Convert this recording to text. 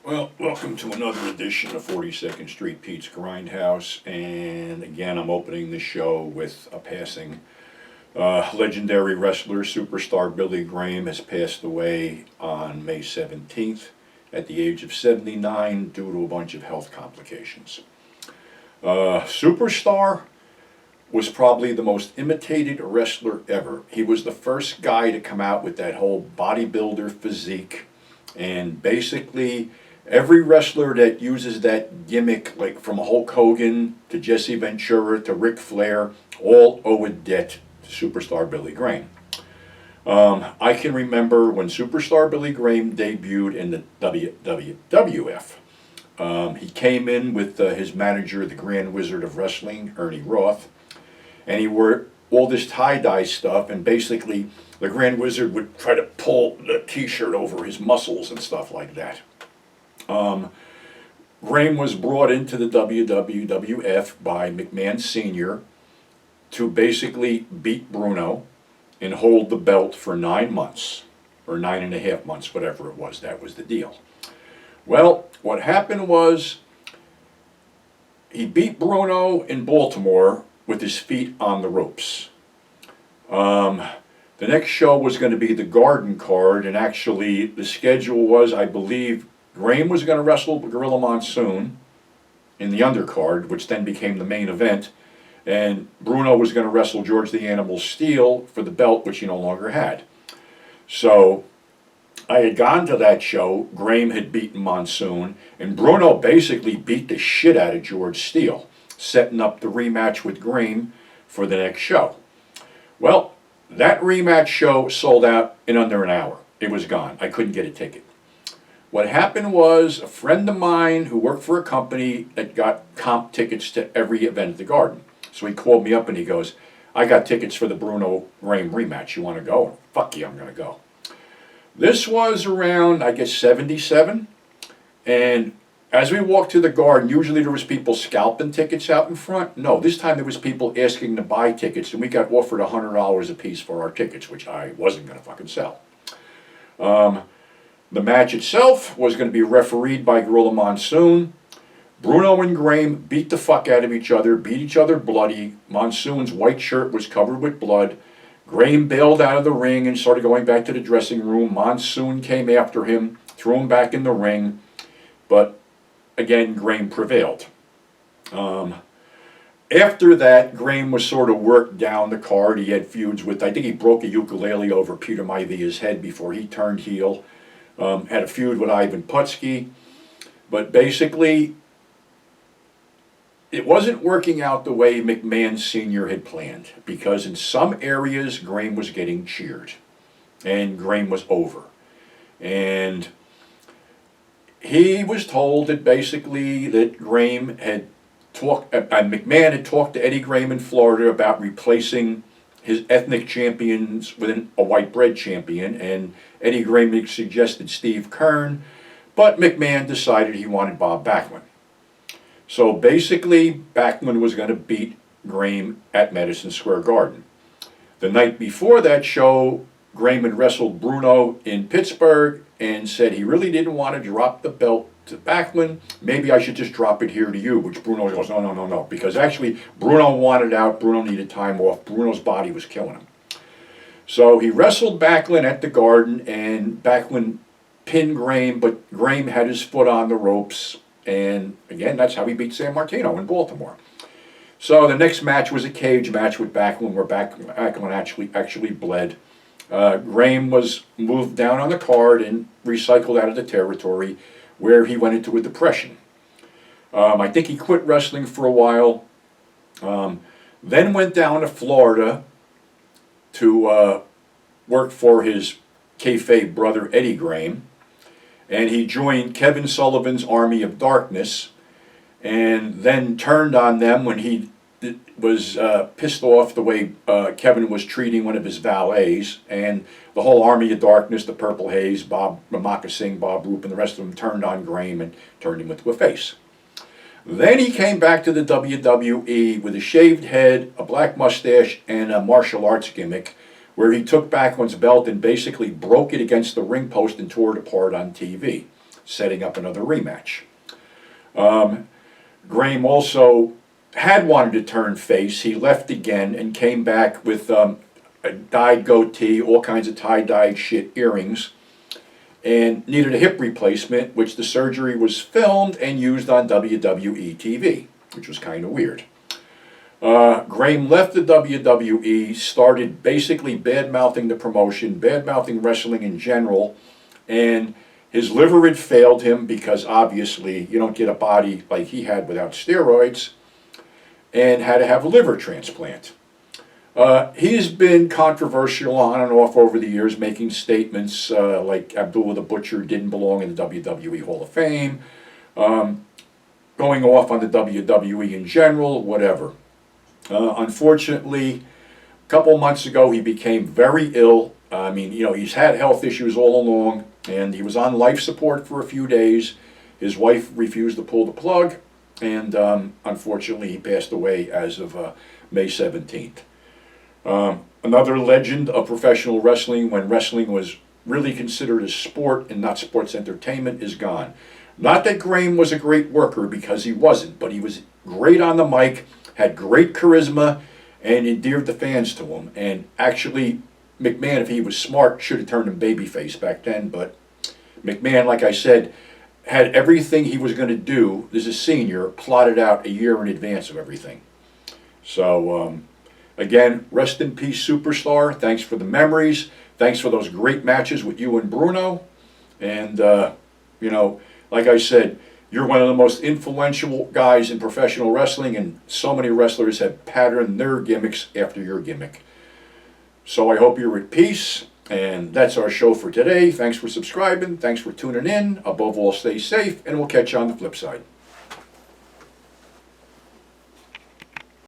Well, welcome to another edition of 42nd Street Pete's Grindhouse, and again, I'm opening the show with a passing. Legendary wrestler, superstar Billy Graham has passed away on May 17th at the age of 79 due to a bunch of health complications. Superstar was probably the most imitated wrestler ever. He was the first guy to come out with that whole bodybuilder physique, and basically every wrestler that uses that gimmick, like from Hulk Hogan to Jessie Ventura to Ric Flair, all owe a debt to Superstar Billy Graham. I can remember when Superstar Billy Graham debuted in the WWF. He came in with his manager, the Grand Wizard of Wrestling, Ernie Roth, and he wore all this tie-dye stuff, and basically the Grand Wizard would try to pull the t-shirt over his muscles and stuff like that. Graham was brought into the WWF by McMahon Sr. to basically beat Bruno and hold the belt for 9 months, or 9.5 months, whatever it was. That was the deal. Well, what happened was he beat Bruno in Baltimore with his feet on the ropes. The next show was going to be the Garden card, and actually the schedule was, I believe, Graham was going to wrestle Gorilla Monsoon in the undercard, which then became the main event, and Bruno was going to wrestle George the Animal Steele for the belt, which he no longer had. So I had gone to that show. Graham had beaten Monsoon, and Bruno basically beat the shit out of George Steele, setting up the rematch with Graham for the next show. Well, that rematch show sold out in under an hour. It was gone. I couldn't get a ticket. What happened was a friend of mine who worked for a company that got comp tickets to every event at the Garden. So he called me up and he goes, I got tickets for the Bruno Graham rematch. You want to go? Fuck you, I'm going to go. This was around, I guess, 77. And as we walked to the Garden, usually there was people scalping tickets out in front. No, this time there was people asking to buy tickets, and we got offered $100 a piece for our tickets, which I wasn't going to fucking sell. The match itself was going to be refereed by Gorilla Monsoon. Bruno and Graham beat the fuck out of each other, beat each other bloody. Monsoon's white shirt was covered with blood. Graham bailed out of the ring and started going back to the dressing room. Monsoon came after him, threw him back in the ring, but again, Graham prevailed. After that, Graham was sort of worked down the card. He had feuds with, I think he broke a ukulele over Peter Maivia's head before he turned heel. Had a feud with Ivan Putski, but basically it wasn't working out the way McMahon Sr. had planned, because in some areas Graham was getting cheered and Graham was over. And he was told that basically that Graham had talked, McMahon had talked to Eddie Graham in Florida about replacing his ethnic champions with a white bread champion, and Eddie Graham suggested Steve Kern, but McMahon decided he wanted Bob Backlund. So basically, Backlund was going to beat Graham at Madison Square Garden. The night before that show, Graham had wrestled Bruno in Pittsburgh and said he really didn't want to drop the belt to Backlund. Maybe I should just drop it here to you, which Bruno goes, no, because actually Bruno wanted out, Bruno needed time off, Bruno's body was killing him. So he wrestled Backlund at the Garden, and Backlund pinned Graham, but Graham had his foot on the ropes, and again, that's how he beat San Martino in Baltimore. So the next match was a cage match with Backlund, where Backlund actually bled. Graham was moved down on the card and recycled out of the territory, where he went into a depression. I think he quit wrestling for a while, then went down to Florida to work for his kayfabe brother Eddie Graham, and he joined Kevin Sullivan's Army of Darkness, and then turned on them when he was pissed off the way Kevin was treating one of his valets, and the whole Army of Darkness, the Purple Haze, Bob Moccasin, Bob Roop, and the rest of them turned on Graham and turned him into a face. Then he came back to the WWE with a shaved head, a black mustache, and a martial arts gimmick, where he took Backlund's belt and basically broke it against the ring post and tore it apart on TV. setting up another rematch. Graham also had wanted to turn face. He left again and came back with a dyed goatee, all kinds of tie-dyed shit earrings, and needed a hip replacement, which the surgery was filmed and used on WWE TV, which was kind of weird. Graham left the WWE, started basically bad-mouthing the promotion, bad-mouthing wrestling in general, and his liver had failed him because obviously you don't get a body like he had without steroids, and had to have a liver transplant. He's been controversial on and off over the years, making statements like Abdullah the Butcher didn't belong in the WWE Hall of Fame, going off on the WWE in general, whatever. Unfortunately, a couple months ago he became very ill. I mean, you know, he's had health issues all along, and he was on life support for a few days. His wife refused to pull the plug, and unfortunately he passed away as of May 17th. Another legend of professional wrestling, when wrestling was really considered a sport and not sports entertainment, is gone. Not that Graham was a great worker, because he wasn't, but he was great on the mic, had great charisma, and endeared the fans to him. And actually, McMahon, if he was smart, should have turned him babyface back then, but McMahon, like I said, had everything he was going to do as a senior plotted out a year in advance of everything. So, again, rest in peace, superstar. Thanks for the memories. Thanks for those great matches with you and Bruno. And, you know, like I said, you're one of the most influential guys in professional wrestling, and so many wrestlers have patterned their gimmicks after your gimmick. So I hope you're at peace, and that's our show for today. Thanks for subscribing. Thanks for tuning in. Above all, stay safe, and we'll catch you on the flip side.